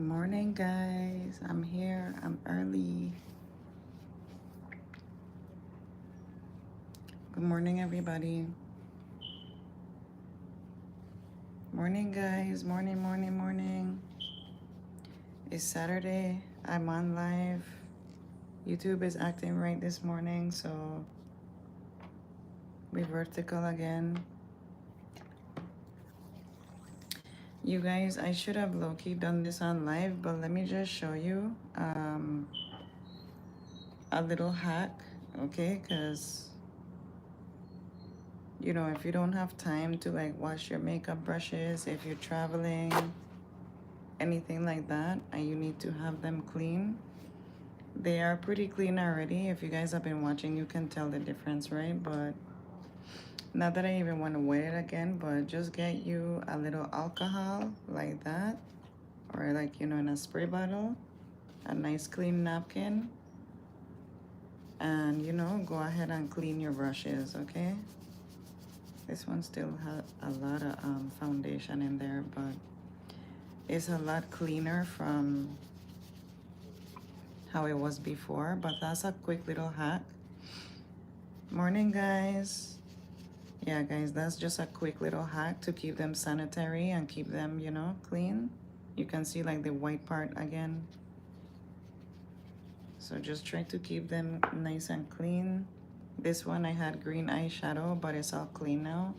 Morning, guys. I'm here. I'm early. Good morning, everybody. Morning, guys. Morning, morning, morning. It's Saturday. I'm on live. YouTube is acting right this morning, so we're vertical again. You guys, I should have low-key done this on live, but let me just show you a little hack, okay? Because you know, if you don't have time to like wash your makeup brushes, if you're traveling, anything like that, and you need to have them clean, they are pretty clean already. If you guys have been watching, you can tell the difference, right? But not that I even want to wet it again, but just get you a little alcohol like that, or like, you know, in a spray bottle, a nice clean napkin, and you know, go ahead and clean your brushes, okay? This one still has a lot of foundation in there, but it's a lot cleaner from how it was before. But that's a quick little hack. Morning, guys. Yeah, guys, that's just a quick little hack to keep them sanitary and keep them, you know, clean. You can see like the white part again. So just try to keep them nice and clean. This one I had green eyeshadow, but it's all clean now.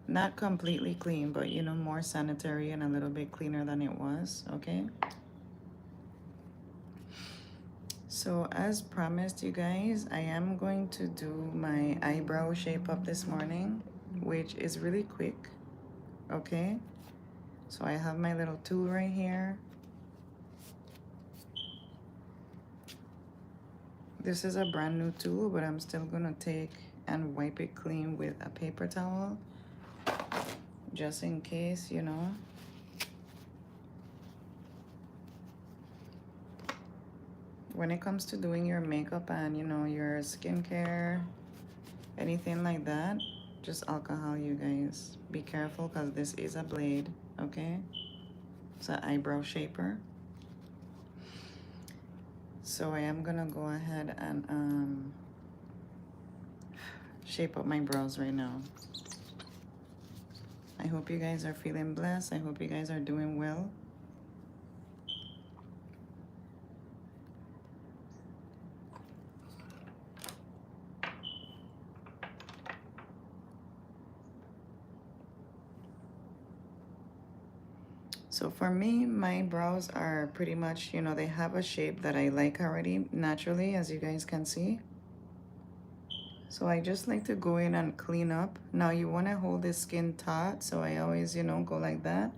Not completely clean, but you know, more sanitary and a little bit cleaner than it was, okay? So as promised, you guys, I am going to do my eyebrow shape up this morning, which is really quick, okay? So I have my little tool right here. This is a brand new tool, but I'm still gonna take and wipe it clean with a paper towel, just in case, you know. When it comes to doing your makeup and, you know, your skincare, anything like that, just alcohol, you guys. Be careful, because this is a blade, okay? It's an eyebrow shaper. So I am gonna go ahead and shape up my brows right now. I hope you guys are feeling blessed. I hope you guys are doing well. So for me, my brows are pretty much, you know, they have a shape that I like already naturally, as you guys can see. So I just like to go in and clean up. Now you want to hold the skin taut, so I always, you know, go like that.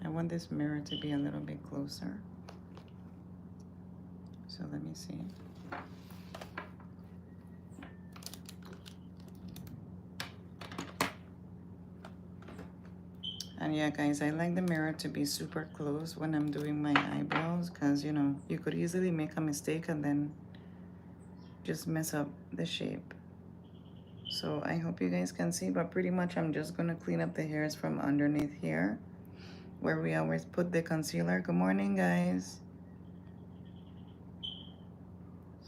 I want this mirror to be a little bit closer. So let me see. And yeah, guys, I like the mirror to be super close when I'm doing my eyebrows, because, you know, you could easily make a mistake and then just mess up the shape. So I hope you guys can see, but pretty much I'm just gonna clean up the hairs from underneath here, where we always put the concealer. Good morning, guys.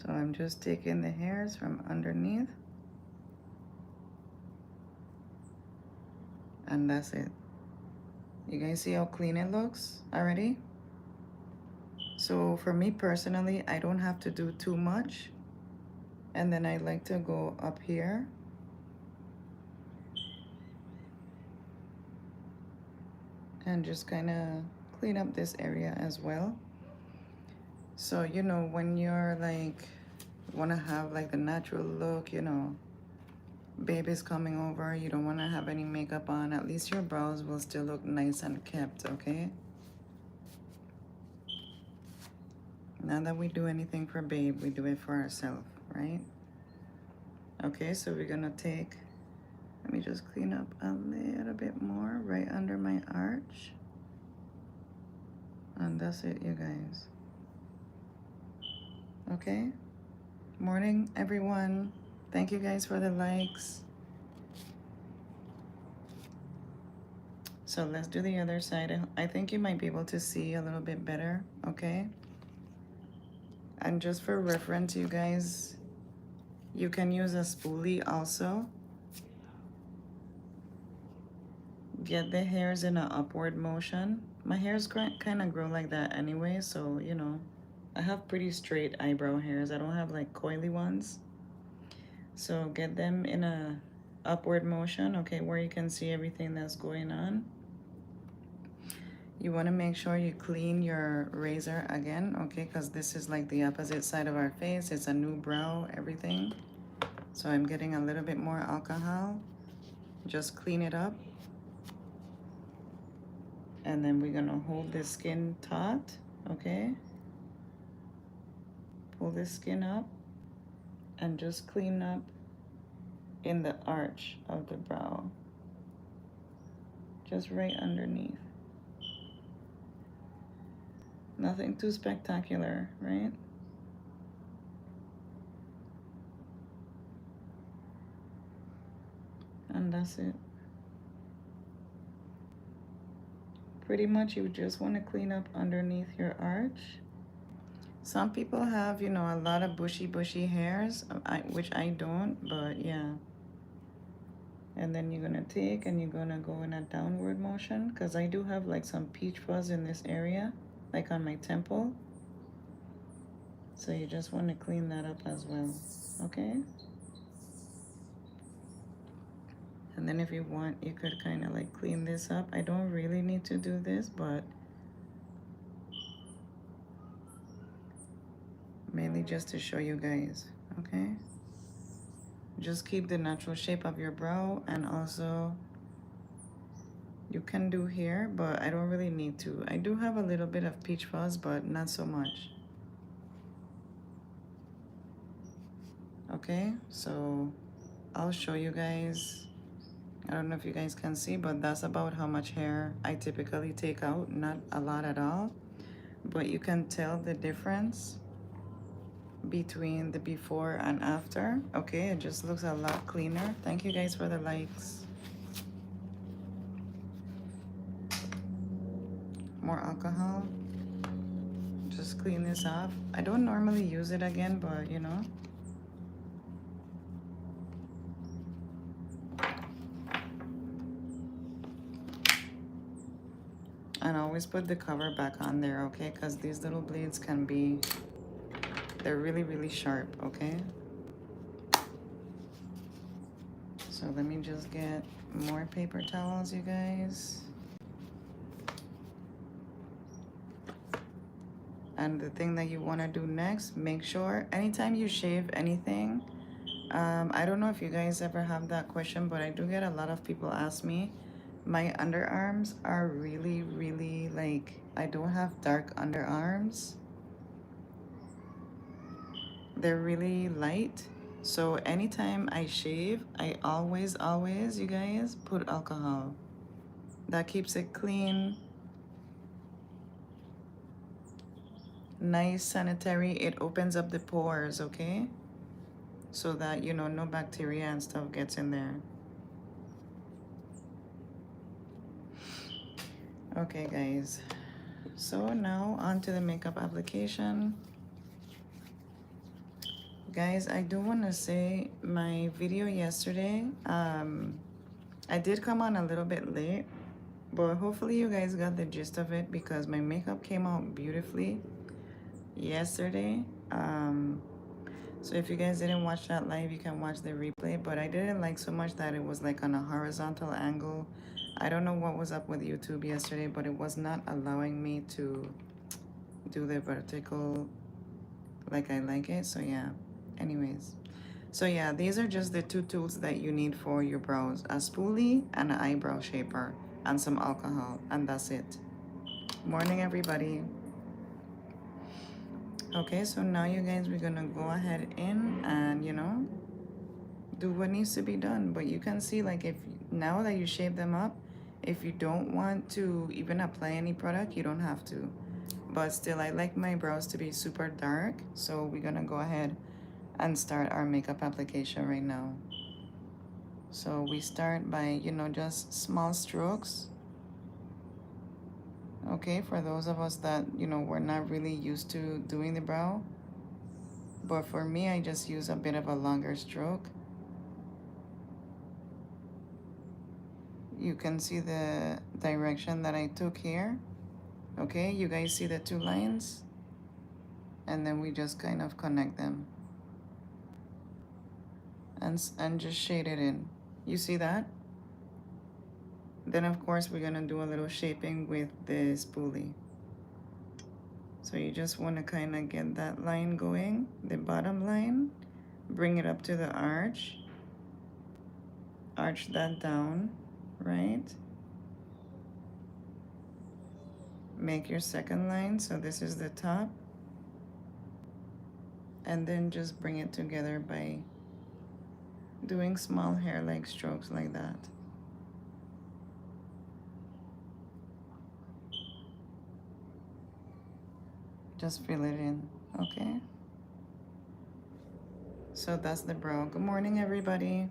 So I'm just taking the hairs from underneath, and that's it. You guys see how clean it looks already? So for me personally, I don't have to do too much. And then I like to go up here and just kind of clean up this area as well. So, you know, when you're like, want to have like the natural look, you know, baby's coming over, you don't want to have any makeup on, at least your brows will still look nice and kept, okay? Not that we do anything for babe, we do it for ourselves, right? Okay, so we're gonna take, let me just clean up a little bit more right under my arch. And that's it, you guys. Okay? Morning, everyone. Thank you guys for the likes. So let's do the other side. I think you might be able to see a little bit better, okay? And just for reference, you guys, you can use a spoolie also. Get the hairs in an upward motion. My hairs kind of grow like that anyway, so, you know, I have pretty straight eyebrow hairs. I don't have like coily ones. So get them in a upward motion, okay, where you can see everything that's going on. You want to make sure you clean your razor again, okay, because this is like the opposite side of our face. It's a new brow, everything. So I'm getting a little bit more alcohol. Just clean it up. And then we're gonna hold the skin taut, okay? Pull the skin up and just clean up in the arch of the brow. Just right underneath. Nothing too spectacular, right? And that's it. Pretty much you just want to clean up underneath your arch. Some people have, you know, a lot of bushy hairs, which I don't, but yeah. And then you're gonna take and you're gonna go in a downward motion, because I do have like some peach fuzz in this area, like on my temple. So you just want to clean that up as well, okay? And then if you want, you could kind of like clean this up. I don't really need to do this, but mainly just to show you guys, okay? Just keep the natural shape of your brow, and also you can do here, but I don't really need to. I do have a little bit of peach fuzz, but not so much. Okay, so I'll show you guys. I don't know if you guys can see, but that's about how much hair I typically take out. Not a lot at all, but you can tell the difference between the before and after. Okay, it just looks a lot cleaner. Thank you guys for the likes. More alcohol. Just clean this off. I don't normally use it again, but you know. And always put the cover back on there, okay? Because these little blades can be, they're really sharp, okay? So let me just get more paper towels, you guys. And the thing that you want to do next, make sure anytime you shave anything, I don't know if you guys ever have that question, but I do get a lot of people ask me. My underarms are really like, I don't have dark underarms. They're really light. So anytime I shave, I always, you guys, put alcohol. That keeps it clean, nice, sanitary. It opens up the pores, okay? So that, you know, no bacteria and stuff gets in there. Okay, guys. So now on to the makeup application. Guys, I do want to say my video yesterday, I did come on a little bit late, but hopefully you guys got the gist of it, because my makeup came out beautifully yesterday. So if you guys didn't watch that live, you can watch the replay, but I didn't like so much that it was like on a horizontal angle. I don't know what was up with YouTube yesterday, but it was not allowing me to do the vertical like I like it. So yeah, anyways. So yeah, these are just the two tools that you need for your brows. A spoolie and an eyebrow shaper and some alcohol, and that's it. Morning, everybody. Okay, so now you guys, we're gonna go ahead in and, you know, do what needs to be done. But you can see, like, if now that you shave them up, if you don't want to even apply any product, you don't have to. But still, I like my brows to be super dark, so we're gonna go ahead and start our makeup application right now. So we start by, you know, just small strokes Okay, for those of us that, you know, we're not really used to doing the brow. But for me, I just use a bit of a longer stroke. You can see the direction that I took here. Okay, you guys see the two lines? And then we just kind of connect them. And just shade it in. You see that? Then of course we're gonna do a little shaping with the spoolie. So you just wanna kinda get that line going, the bottom line, bring it up to the arch that down, right? Make your second line, so this is the top, and then just bring it together by doing small hair-like strokes like that. Just fill it in, okay? So that's the brow. Good morning, everybody.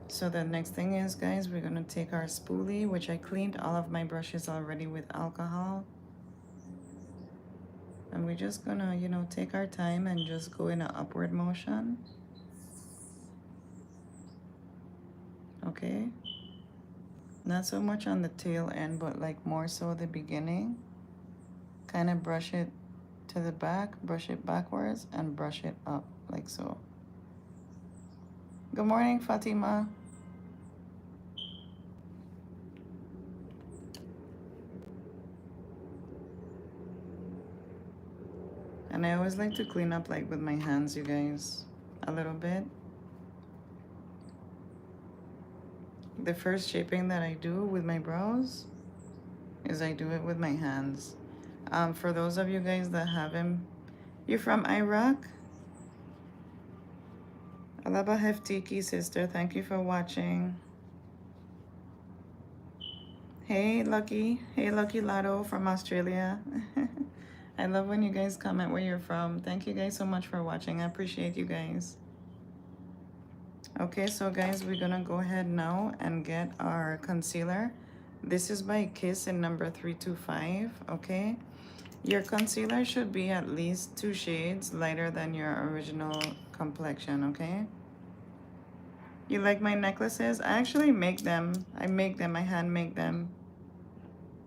So the next thing is, guys, we're gonna take our spoolie, which I cleaned all of my brushes already with alcohol. And we're just gonna, you know, take our time and just go in an upward motion. Okay? Not so much on the tail end, but like more so the beginning. Kind of brush it to the back, brush it backwards, and brush it up, like so. Good morning, Fatima. And I always like to clean up like with my hands, you guys, a little bit. The first shaping that I do with my brows is I do it with my hands. For those of you guys that haven't, you're from Iraq? Alaba Heftiki, sister, thank you for watching. Hey, Lucky. Hey, Lucky Lotto from Australia. I love when you guys comment where you're from. Thank you guys so much for watching. I appreciate you guys. Okay, so guys, we're gonna go ahead now and get our concealer. This is by Kiss in number 325, okay? Your concealer should be at least 2 shades lighter than your original complexion, okay? You like my necklaces? I actually make them. I hand make them.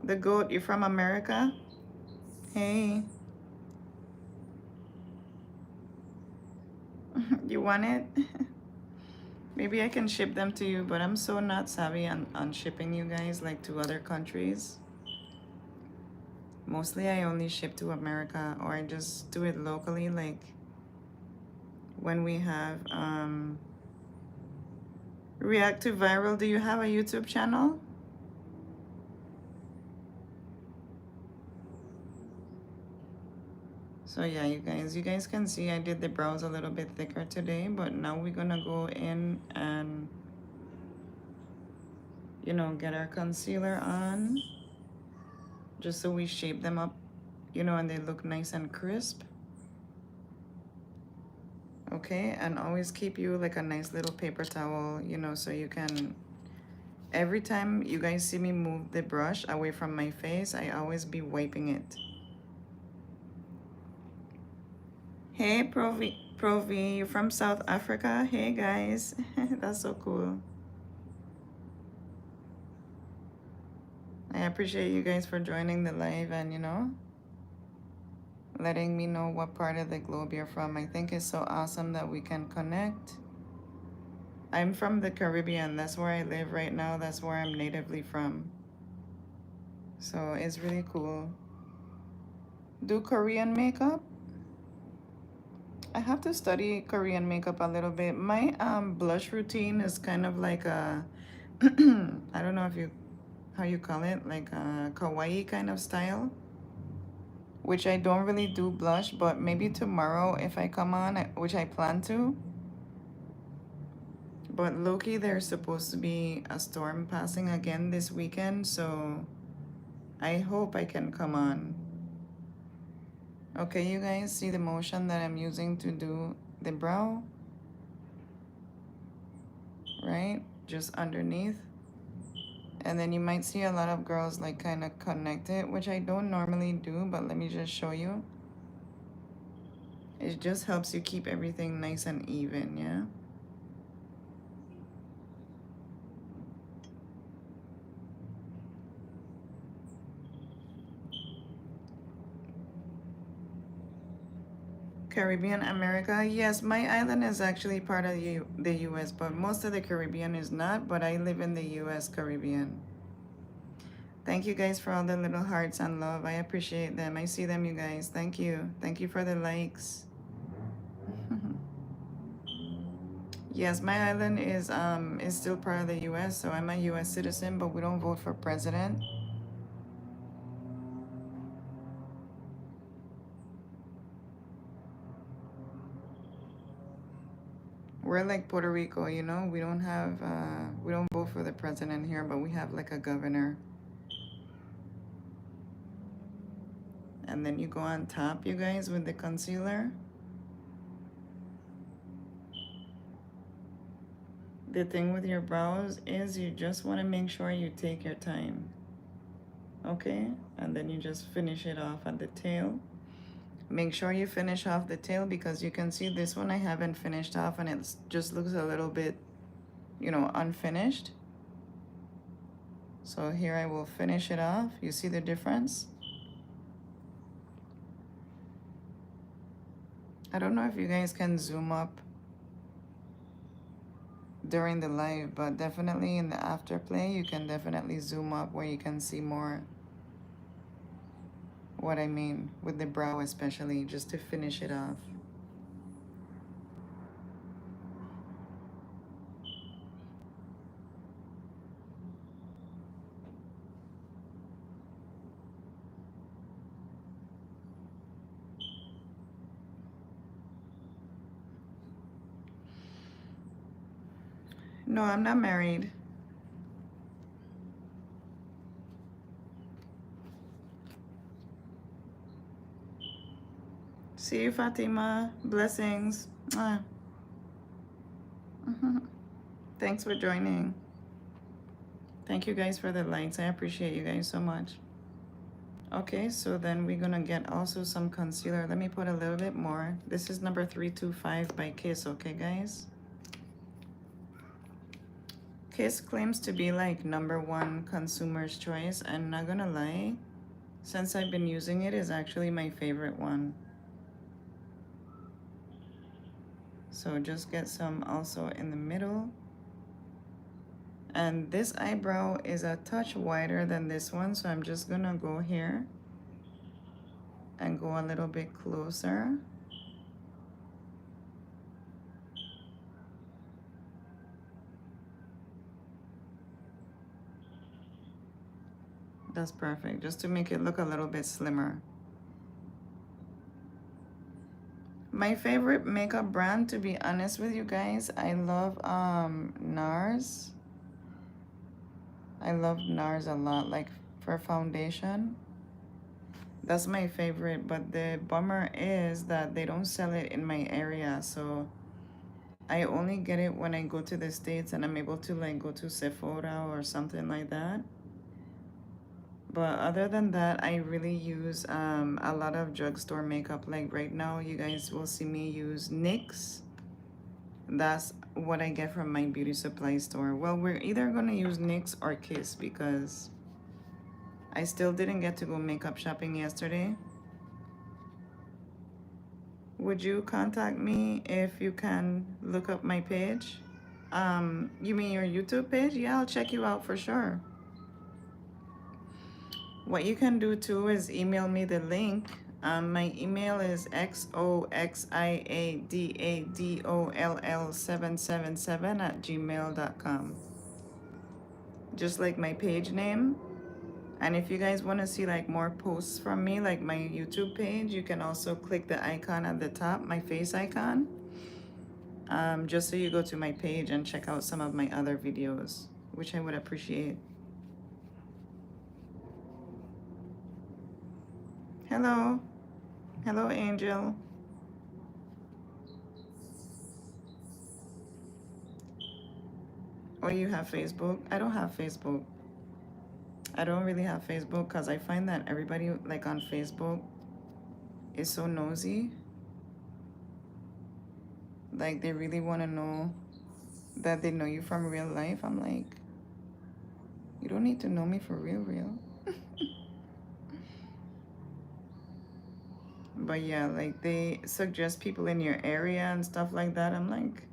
The goat, you from America? Hey. You want it? Maybe I can ship them to you, but I'm so not savvy on shipping you guys like to other countries. Mostly I only ship to America, or I just do it locally, like when we have React to Viral. Do you have a YouTube channel? So yeah, you guys can see I did the brows a little bit thicker today, but now we're gonna go in and, you know, get our concealer on, just so we shape them up, you know, and they look nice and crisp. Okay, and always keep you like a nice little paper towel, you know, so you can, every time you guys see me move the brush away from my face, I always be wiping it. Hey, Provi, you're from South Africa? Hey, guys. That's so cool. I appreciate you guys for joining the live and, you know, letting me know what part of the globe you're from. I think it's so awesome that we can connect. I'm from the Caribbean. That's where I live right now. That's where I'm natively from. So it's really cool. Do Korean makeup? I have to study Korean makeup a little bit. My blush routine is kind of like a, I don't know if you, how you call it, like a kawaii kind of style, which I don't really do blush, but maybe tomorrow if I come on, which I plan to. But low-key, there's supposed to be a storm passing again this weekend, so I hope I can come on. Okay, you guys see the motion that I'm using to do the brow, right? Just underneath. And then you might see a lot of girls like kind of connect it, which I don't normally do, but let me just show you. It just helps you keep everything nice and even, yeah? Caribbean America. Yes, my island is actually part of the US, but most of the Caribbean is not, but I live in the US Caribbean. Thank you guys for all the little hearts and love. I appreciate them. I see them, you guys. Thank you. Thank you for the likes. Yes, my island is still part of the US, so I'm a US citizen, but we don't vote for president. We're like Puerto Rico, you know? We don't vote for the president here, but we have like a governor. And then you go on top, you guys, with the concealer. The thing with your brows is you just want to make sure you take your time. Okay? And then you just finish it off at the tail. Make sure you finish off the tail because you can see this one I haven't finished off and it just looks a little bit, you know, unfinished. So here I will finish it off. You see the difference? I don't know if you guys can zoom up during the live, but definitely in the afterplay, you can definitely zoom up where you can see more what I mean with the brow, especially just to finish it off. No, I'm not married. See you, Fatima. Blessings. Mwah. Thanks for joining. Thank you guys for the likes. I appreciate you guys so much. Okay, so then we're gonna get also some concealer. Let me put a little bit more. This is number 325 by Kiss, okay guys? Kiss claims to be like #1 consumer's choice. I'm not gonna lie, since I've been using it, is actually my favorite one. So just get some also in the middle. And this eyebrow is a touch wider than this one, so I'm just gonna go here and go a little bit closer. That's perfect, just to make it look a little bit slimmer. My favorite makeup brand, to be honest with you guys, I love NARS. I love NARS a lot, like for foundation. That's my favorite, but the bummer is that they don't sell it in my area, so I only get it when I go to the States and I'm able to like go to Sephora or something like that. But other than that, I really use a lot of drugstore makeup. Like right now, you guys will see me use NYX. That's what I get from my beauty supply store. Well, we're either gonna use NYX or Kiss because I still didn't get to go makeup shopping yesterday. Would you contact me if you can look up my page? You mean your YouTube page? Yeah, I'll check you out for sure. What you can do too is email me the link. My email is xoxiadadoll777 @gmail.com. Just like my page name. And if you guys want to see like more posts from me, like my YouTube page, you can also click the icon at the top, my face icon. Just so you go to my page and check out some of my other videos, which I would appreciate. Hello. Hello, Angel. Oh, you have Facebook? I don't have Facebook. I don't really have Facebook because I find that everybody like on Facebook is so nosy. Like they really want to know that they know you from real life. I'm like, you don't need to know me for real. But yeah, like they suggest people in your area and stuff like that. I'm like,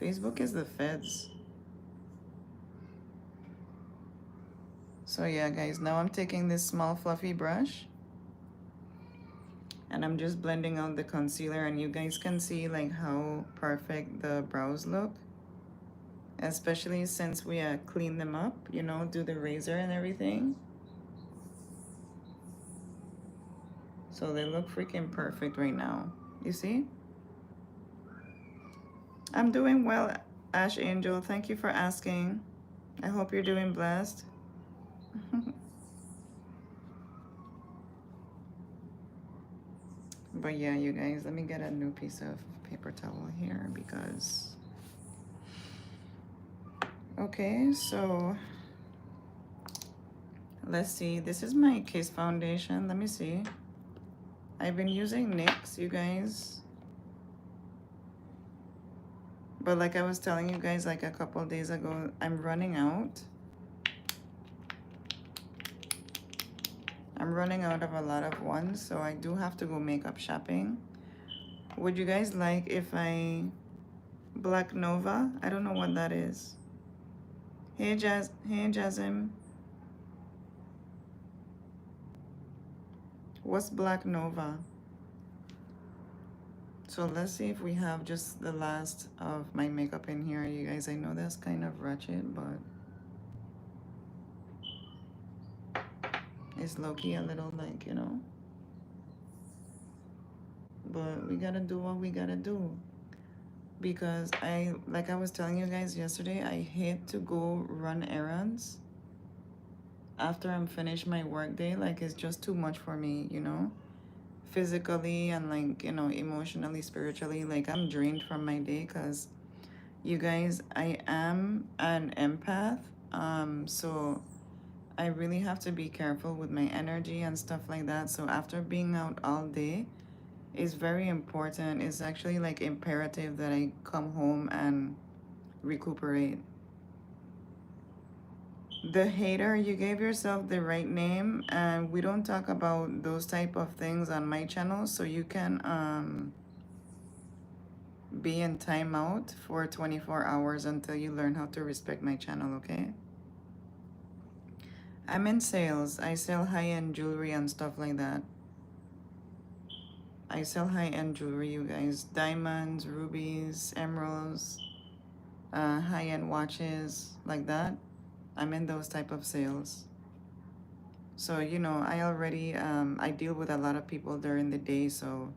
Facebook is the feds. So yeah, guys, now I'm taking this small fluffy brush and I'm just blending out the concealer, and you guys can see like how perfect the brows look. Especially since we clean them up, you know, do the razor and everything. So they look freaking perfect right now. You see? I'm doing well, Ash Angel. Thank you for asking. I hope you're doing blessed. But yeah, you guys, let me get a new piece of paper towel here because... Okay, so let's see. This is my Kiss foundation. Let me see. I've been using NYX, you guys. But like I was telling you guys like a couple of days ago, I'm running out. I'm running out of a lot of ones, so I do have to go makeup shopping. Would you guys like if I... Black Nova? I don't know what that is. Hey, Jasmine. What's Black Nova? So let's see if we have just the last of my makeup in here. You guys, I know that's kind of ratchet, but it's low-key a little like, you know. But we gotta do what we gotta do. Because like I was telling you guys yesterday, I hate to go run errands after I'm finished my work day. Like it's just too much for me, you know, physically and like, you know, emotionally, spiritually. Like I'm drained from my day because you guys, I am an empath. So I really have to be careful with my energy and stuff like that. So after being out all day, it's very important. It's actually like imperative that I come home and recuperate. The hater, you gave yourself the right name, and we don't talk about those type of things on my channel, so you can be in timeout for 24 hours until you learn how to respect my channel, okay? I'm in sales. I sell high-end jewelry and stuff like that. I sell high-end jewelry, you guys. Diamonds, rubies, emeralds, high-end watches, like that. I'm in those type of sales. So, you know, I already, I deal with a lot of people during the day, so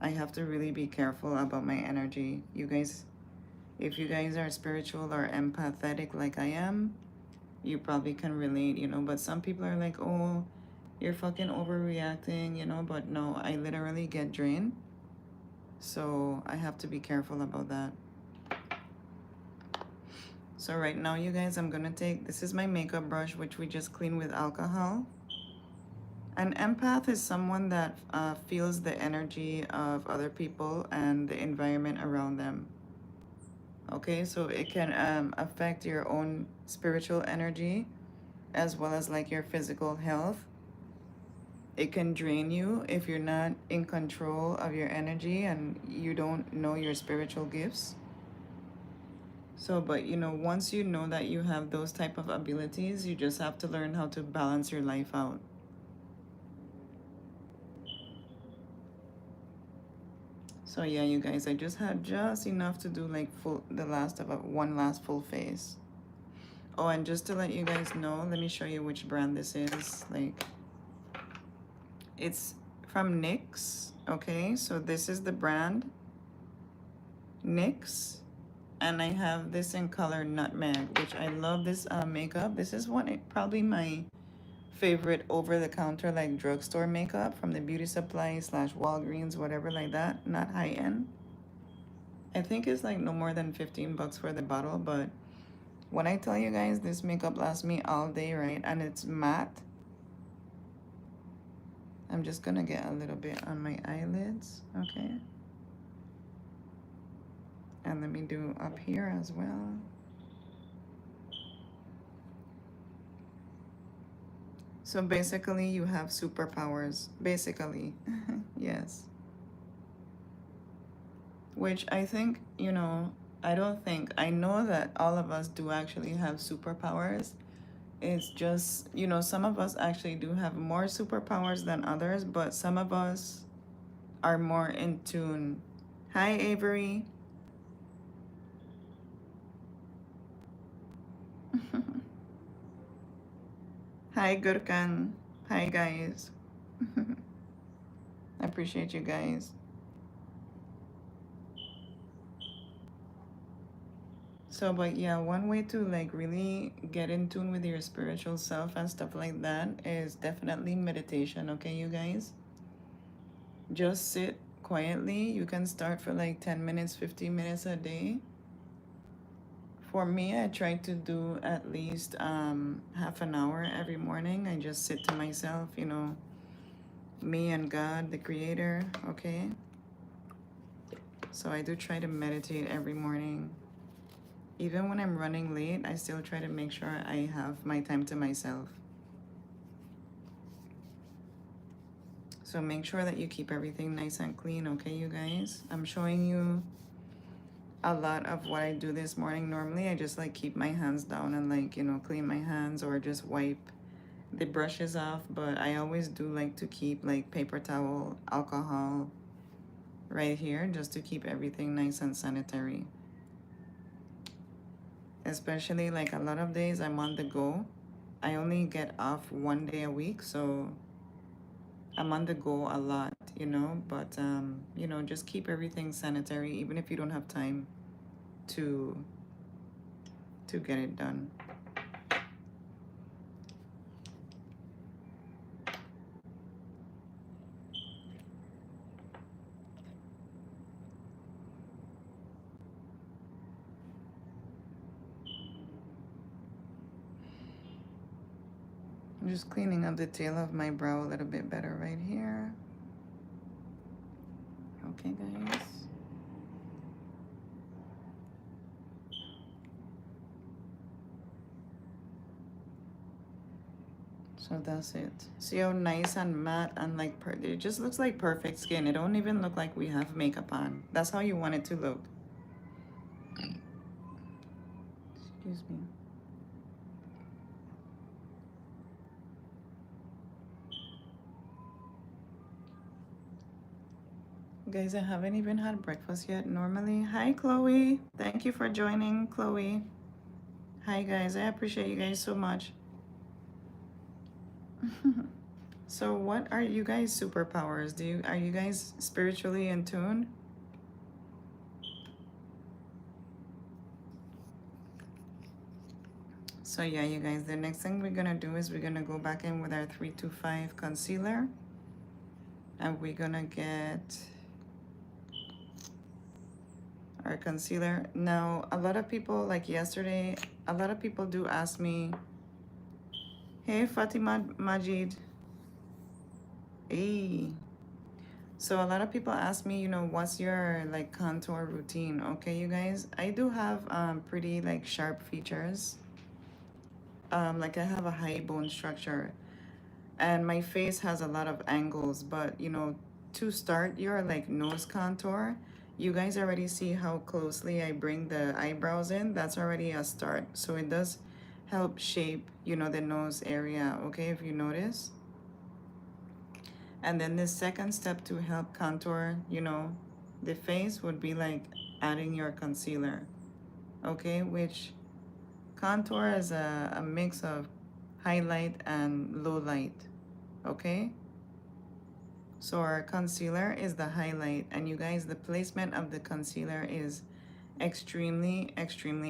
I have to really be careful about my energy. You guys, if you guys are spiritual or empathetic like I am, you probably can relate, you know, but some people are like, oh, you're fucking overreacting, you know, but no, I literally get drained. So I have to be careful about that. So right now, you guys, I'm gonna take, this is my makeup brush, which we just clean with alcohol. An empath is someone that feels the energy of other people and the environment around them. Okay, so it can affect your own spiritual energy as well as like your physical health. It can drain you if you're not in control of your energy and you don't know your spiritual gifts. So, but you know, once you know that you have those type of abilities, you just have to learn how to balance your life out. So yeah, you guys, I just had just enough to do like one last full face. Oh, and just to let you guys know, let me show you which brand this is. Like, it's from NYX. Okay, so this is the brand NYX. And I have this in color Nutmeg, which I love this makeup. This is probably my favorite over-the-counter like drugstore makeup from the beauty supply / Walgreens, whatever like that. Not high-end. I think it's like no more than 15 bucks for the bottle, but When I tell you guys this makeup lasts me all day, right? And it's matte. I'm just gonna get a little bit on my eyelids, okay? And let me do up here as well. So basically you have superpowers, basically. Yes. Which I think, you know, I don't think, I know that all of us do actually have superpowers. It's just, you know, some of us actually do have more superpowers than others, but some of us are more in tune. Hi, Avery. Hi, Gurkan. Hi, guys. I appreciate you guys. So, but yeah, one way to like really get in tune with your spiritual self and stuff like that is definitely meditation, okay, you guys? Just sit quietly. You can start for like 10 minutes, 15 minutes a day. For me, I try to do at least half an hour every morning. I just sit to myself, you know, me and God, the creator, okay? So I do try to meditate every morning. Even when I'm running late, I still try to make sure I have my time to myself. So make sure that you keep everything nice and clean, okay, you guys? I'm showing you a lot of what I do this morning. Normally, I just like keep my hands down and like, you know, clean my hands or just wipe the brushes off. But I always do like to keep like paper towel, alcohol right here just to keep everything nice and sanitary. Especially like a lot of days I'm on the go. I only get off 1 day a week, so I'm on the go a lot, you know, but you know, just keep everything sanitary even if you don't have time to get it done. I'm just cleaning up the tail of my brow a little bit better right here. Okay, guys. So that's it. See how nice and matte and like it just looks like perfect skin. It don't even look like we have makeup on. That's how you want it to look. Excuse me. Guys, I haven't even had breakfast yet. Normally, hi Chloe. Thank you for joining, Chloe. Hi guys, I appreciate you guys so much. So what are you guys' superpowers? Are you guys spiritually in tune? So yeah, you guys, the next thing we're gonna do is we're gonna go back in with our 325 concealer. And we're gonna get our concealer. Now, a lot of people, like yesterday, a lot of people do ask me, hey, Fatima Majid. Hey. So a lot of people ask me, you know, what's your like contour routine? Okay, you guys, I do have pretty like sharp features. Like I have a high bone structure and my face has a lot of angles, but you know, to start your like nose contour, you guys already see how closely I bring the eyebrows in. That's already a start. So it does help shape, you know, the nose area, okay, if you notice. And then the second step to help contour, you know, the face would be like adding your concealer, okay, which contour is a mix of highlight and low light, okay? So our concealer is the highlight, and you guys, the placement of the concealer is extremely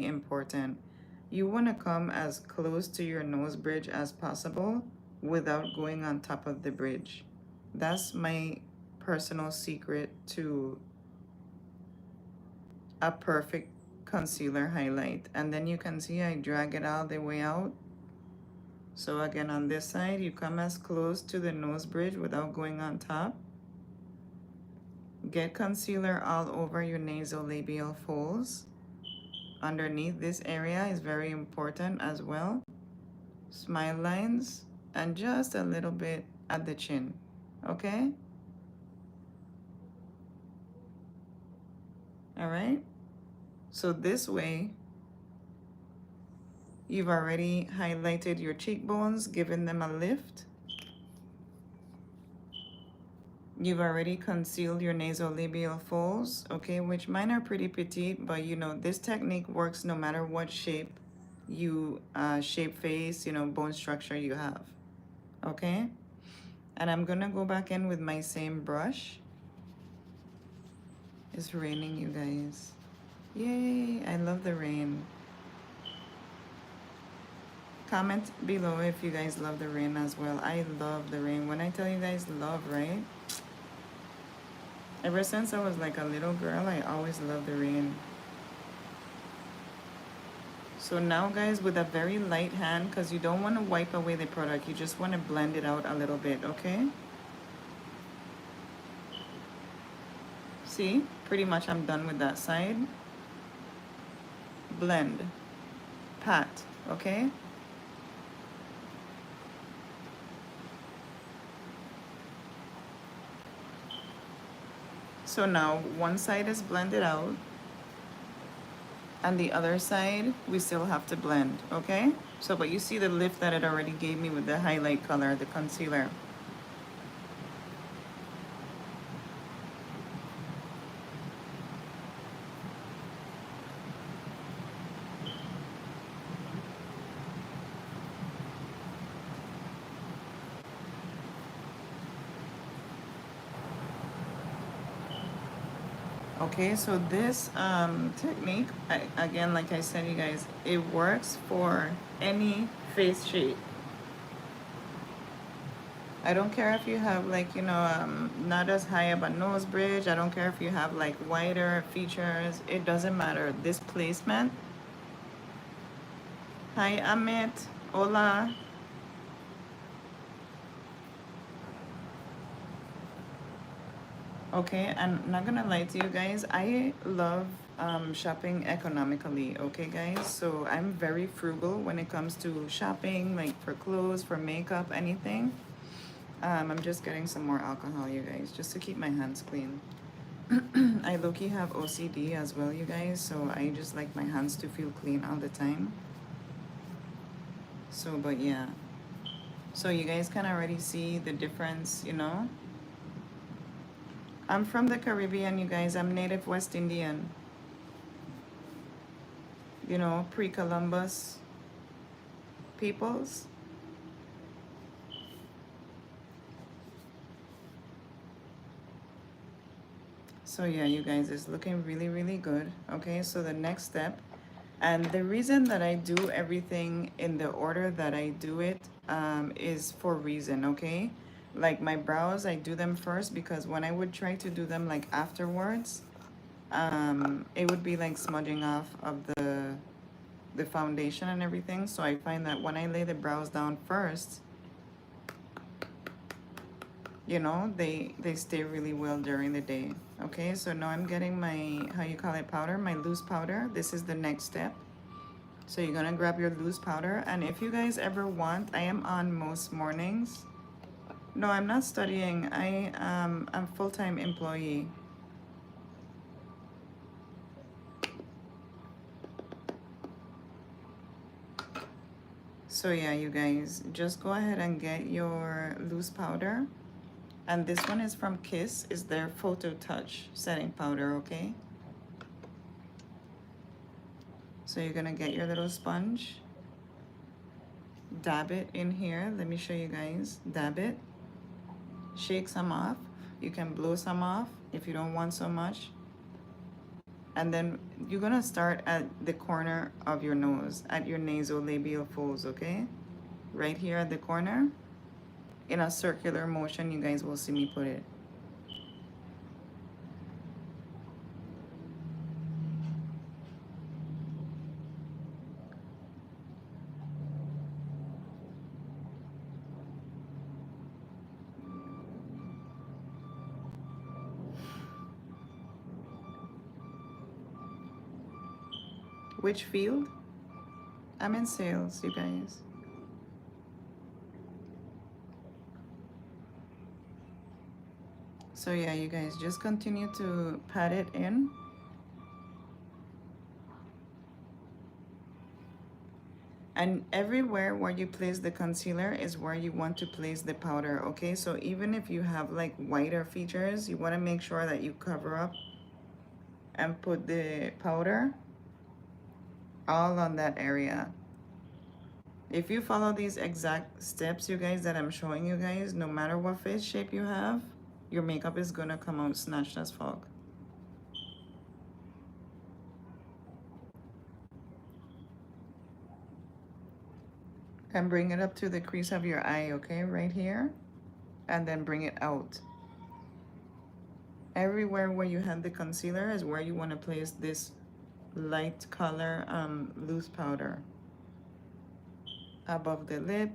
important. You want to come as close to your nose bridge as possible without going on top of the bridge. That's my personal secret to a perfect concealer highlight. And then you can see I drag it all the way out. So again, on this side, you come as close to the nose bridge without going on top. Get concealer all over your nasolabial folds. Underneath this area is very important as well. Smile lines and just a little bit at the chin, okay? All right, so this way you've already highlighted your cheekbones, given them a lift. You've already concealed your nasolabial folds, okay, which mine are pretty petite, but you know, this technique works no matter what shape you shape face, you know, bone structure you have, okay? And I'm gonna go back in with my same brush. It's raining, you guys. Yay, I love the rain. Comment below if you guys love the rain as well. I love the rain. When I tell you guys love, right? Ever since I was like a little girl, I always loved the rain. So now guys, with a very light hand, because you don't want to wipe away the product, you just want to blend it out a little bit, okay? See, pretty much I'm done with that side. Blend, pat, okay? So now one side is blended out and the other side we still have to blend, okay? So but you see the lift that it already gave me with the highlight color, the concealer. Okay, so this technique, again, like I said, you guys, it works for any face shape. I don't care if you have like, you know, not as high of a nose bridge. I don't care if you have like wider features. It doesn't matter. This placement. Hi, Amit. Hola. Okay, I'm not gonna lie to you guys. I love shopping economically, okay guys? So I'm very frugal when it comes to shopping, like for clothes, for makeup, anything. I'm just getting some more alcohol, you guys, just to keep my hands clean. I low-key have OCD as well, you guys, so I just like my hands to feel clean all the time. So, but yeah. So you guys can already see the difference, you know? I'm from the Caribbean, you guys. I'm native West Indian. You know, pre-Columbus peoples. So yeah, you guys, it's looking really, really good. Okay, so the next step, and the reason that I do everything in the order that I do it is for reason, okay? Like my brows, I do them first because when I would try to do them like afterwards, it would be like smudging off of the foundation and everything. So I find that when I lay the brows down first, you know, they stay really well during the day. Okay, so now I'm getting my, how you call it, powder, my loose powder. This is the next step. So you're gonna grab your loose powder, and if you guys ever want, I am on most mornings. No, I'm not studying. I'm full-time employee. So yeah, you guys, just go ahead and get your loose powder. And this one is from Kiss, is their Photo Touch setting powder, okay? So you're gonna get your little sponge, dab it in here. Let me show you guys. Dab it, shake some off. You can blow some off if you don't want so much. And then you're gonna start at the corner of your nose, at your nasolabial folds, okay? Right here at the corner. In a circular motion, you guys will see me put it. Which field? I'm in sales, you guys. So yeah, you guys just continue to pat it in. And everywhere where you place the concealer is where you want to place the powder, okay? So even if you have like whiter features, you want to make sure that you cover up and put the powder all on that area. If you follow these exact steps, you guys, that I'm showing you guys, no matter what face shape you have, your makeup is gonna come out snatched as fuck. And bring it up to the crease of your eye, okay? Right here. And then bring it out. Everywhere where you have the concealer is where you want to place this light color loose powder. Above the lip.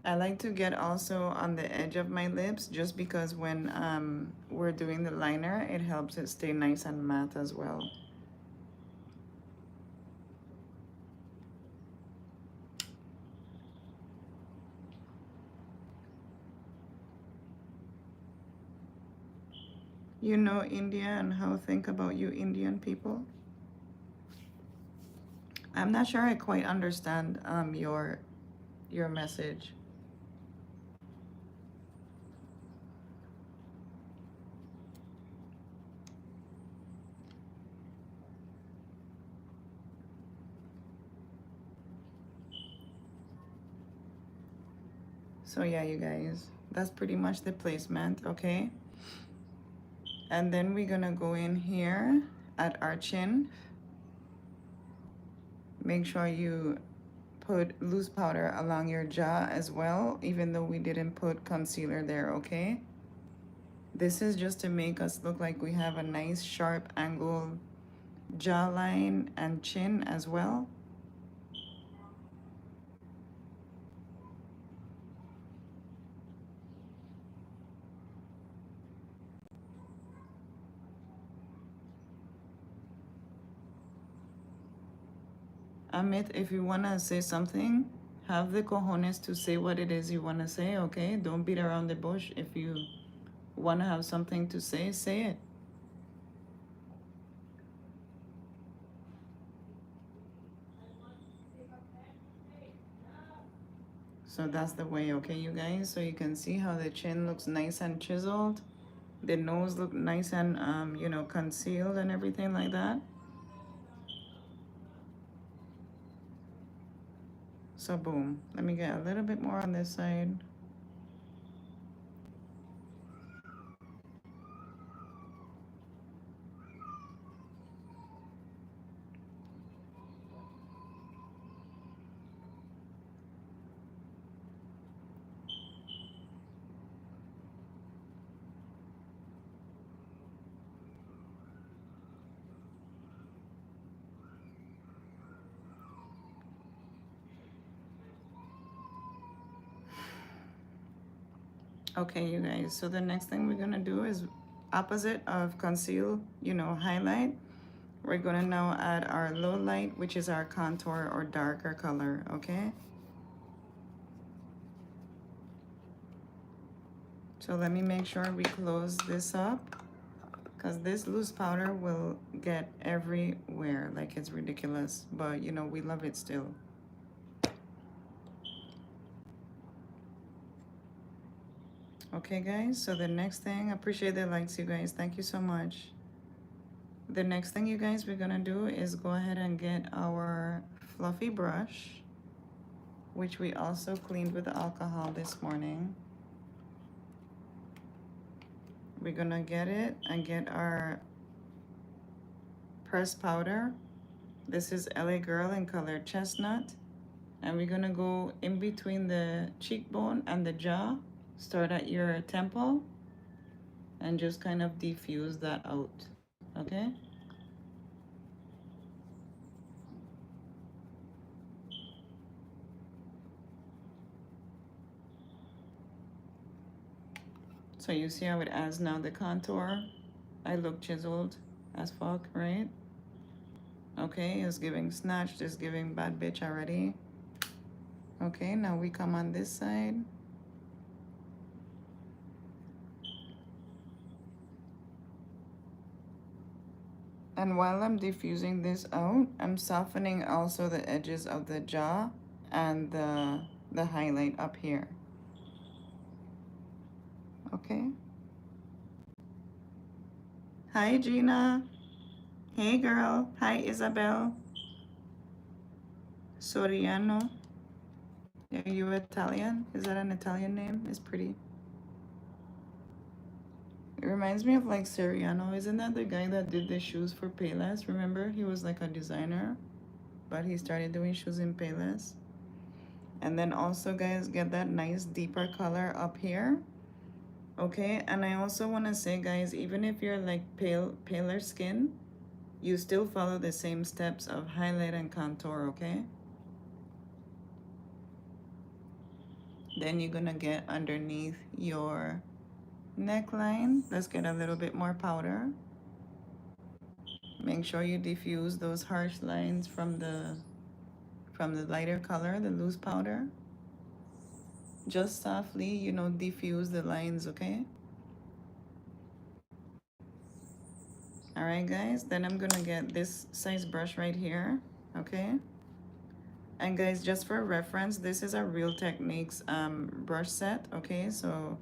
I like to get also on the edge of my lips just because when we're doing the liner, it helps it stay nice and matte as well. You know India and how think about you Indian people? I'm not sure I quite understand your message. So yeah, you guys, that's pretty much the placement, okay? And then we're gonna go in here at our chin. Make sure you put loose powder along your jaw as well, even though we didn't put concealer there, okay? This is just to make us look like we have a nice sharp angled jawline and chin as well. Amit, if you wanna say something, have the cojones to say what it is you wanna say, okay? Don't beat around the bush. If you wanna have something to say it. So that's the way, okay, you guys? So you can see how the chin looks nice and chiseled. The nose look nice and, you know, concealed and everything like that. So boom. Let me get a little bit more on this side. Okay, you guys. So the next thing we're gonna do is opposite of conceal, you know, highlight. We're gonna now add our low light, which is our contour or darker color, okay? So let me make sure we close this up because this loose powder will get everywhere, like it's ridiculous, but you know, we love it still. Okay, guys, so the next thing, appreciate the likes, you guys. Thank you so much. The next thing, you guys, we're gonna do is go ahead and get our fluffy brush, which we also cleaned with alcohol this morning. We're gonna get it and get our pressed powder. This is LA Girl in color Chestnut. And we're gonna go in between the cheekbone and the jaw. Start at your temple and just kind of diffuse that out, okay? So you see how it adds now the contour. I look chiseled as fuck, right? Okay, it's giving snatched, it's giving bad bitch already. Okay, now we come on this side. And while I'm diffusing this out, I'm softening also the edges of the jaw and the highlight up here. Okay. Hi, Gina. Hey, girl. Hi, Isabel. Soriano. Are you Italian? Is that an Italian name? It's pretty. It reminds me of like Soriano. Isn't that the guy that did the shoes for Payless? Remember? He was like a designer, but he started doing shoes in Payless. And then also, guys, get that nice deeper color up here. Okay, and I also want to say, guys, even if you're like paler skin, you still follow the same steps of highlight and contour, okay? Then you're gonna get underneath your neckline. Let's get a little bit more powder. Make sure you diffuse those harsh lines from the lighter color, the loose powder. Just softly, you know, diffuse the lines, okay? All right, guys, then I'm gonna get this size brush right here, okay? And guys, just for reference, this is a Real Techniques brush set, okay? So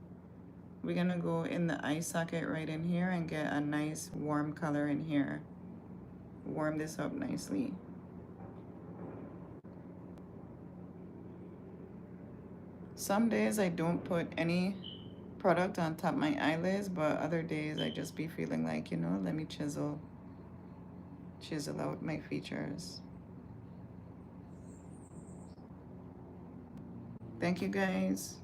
we're gonna go in the eye socket right in here and get a nice warm color in here. Warm this up nicely. Some days I don't put any product on top my eyelids, but other days I just be feeling like, you know, let me chisel out my features. Thank you, guys.